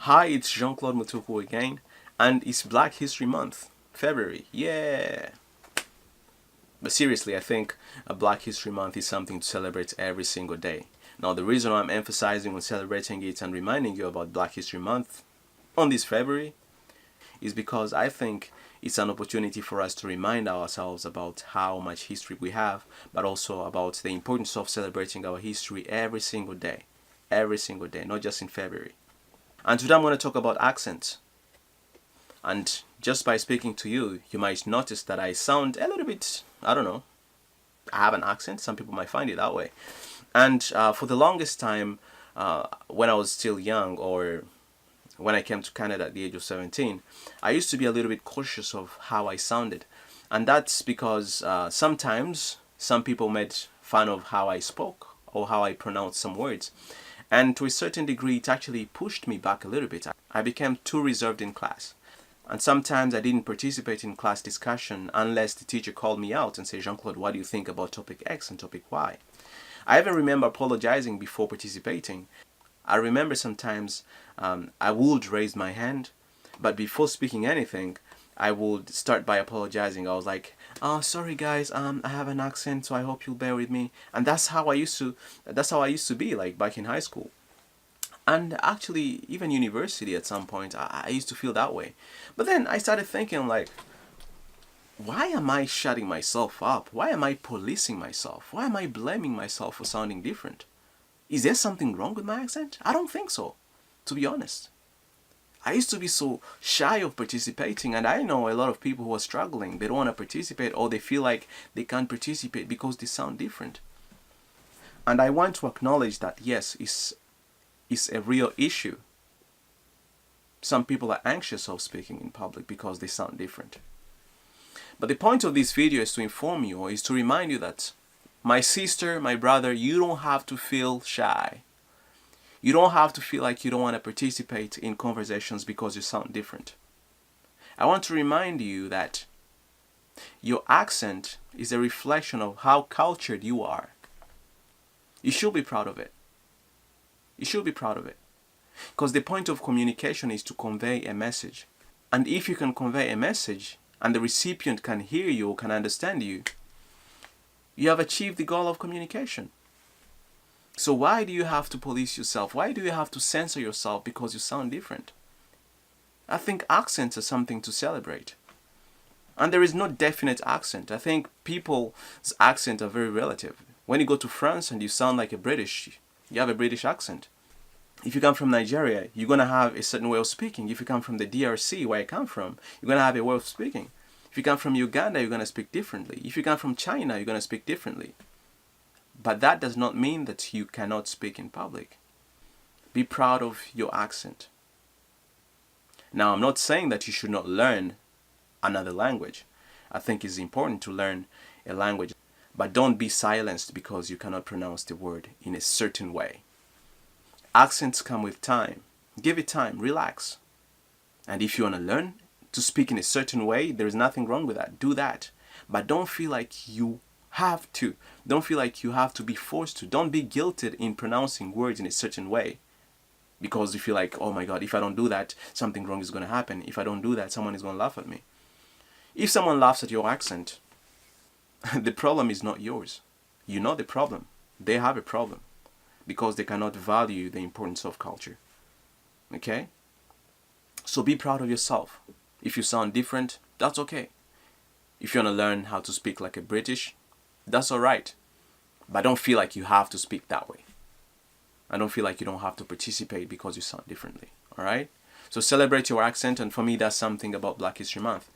Hi, it's Jean-Claude Mutuku again, and it's Black History Month, February. Yeah! But seriously, I think a Black History Month is something to celebrate every single day. Now, the reason why I'm emphasizing on celebrating it and reminding you about Black History Month on this February is because I think it's an opportunity for us to remind ourselves about how much history we have, but also about the importance of celebrating our history every single day, not just in February. And today I'm going to talk about accents. And just by speaking to you, you might notice that I sound a little bit, I don't know, I have an accent. Some people might find it that way. And for the longest time, when I was still young, or when I came to Canada at the age of 17, I used to be a little bit cautious of how I sounded. And that's because sometimes some people made fun of how I spoke or how I pronounced some words. And to a certain degree, it actually pushed me back a little bit. I became too reserved in class. And sometimes I didn't participate in class discussion unless the teacher called me out and said, Jean-Claude, what do you think about topic X and topic Y? I even remember apologizing before participating. I remember sometimes I would raise my hand, but before speaking anything, I would start by apologizing. I was like, "Oh, sorry guys, I have an accent, so I hope you'll bear with me." And that's how I used to be like back in high school. And actually, even university at some point, I used to feel that way. But then I started thinking like, why am I shutting myself up? Why am I policing myself? Why am I blaming myself for sounding different? Is there something wrong with my accent? I don't think so, to be honest. I used to be so shy of participating, and I know a lot of people who are struggling. They don't want to participate, or they feel like they can't participate because they sound different. And I want to acknowledge that, yes, it's a real issue. Some people are anxious of speaking in public because they sound different. But the point of this video is to inform you, or is to remind you that, my sister, my brother, you don't have to feel shy. You don't have to feel like you don't want to participate in conversations because you sound different. I want to remind you that your accent is a reflection of how cultured you are. You should be proud of it. You should be proud of it. Because the point of communication is to convey a message. And if you can convey a message and the recipient can hear you or can understand you, you have achieved the goal of communication. So why do you have to police yourself? Why do you have to censor yourself because you sound different? I think accents are something to celebrate. And there is no definite accent. I think people's accents are very relative. When you go to France and you sound like a British, you have a British accent. If you come from Nigeria, you're going to have a certain way of speaking. If you come from the DRC, where I come from, you're going to have a way of speaking. If you come from Uganda, you're going to speak differently. If you come from China, you're going to speak differently. But that does not mean that you cannot speak in public. Be proud of your accent. Now, I'm not saying that you should not learn another language. I think it's important to learn a language. But don't be silenced because you cannot pronounce the word in a certain way. Accents come with time. Give it time. Relax. And if you want to learn to speak in a certain way, there is nothing wrong with that. Do that. But don't feel like you have to. Don't feel like you have to be forced to. Don't be guilted in pronouncing words in a certain way. Because you feel like, oh my God, if I don't do that, something wrong is going to happen. If I don't do that, someone is going to laugh at me. If someone laughs at your accent, the problem is not yours. You're not the problem. They have a problem. Because they cannot value the importance of culture. Okay? So be proud of yourself. If you sound different, that's okay. If you want to learn how to speak like a British, that's alright. But don't feel like you have to speak that way. I don't feel like you don't have to participate because you sound differently. Alright? So celebrate your accent, and for me that's something about Black History Month.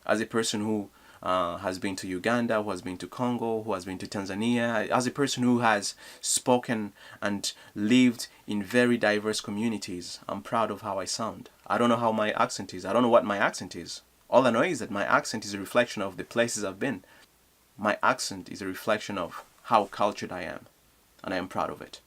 As a person who has been to Uganda, who has been to Congo, who has been to Tanzania, as a person who has spoken and lived in very diverse communities, I'm proud of how I sound. I don't know how my accent is. I don't know what my accent is. All I know is that my accent is a reflection of the places I've been. My accent is a reflection of how cultured I am, and I am proud of it.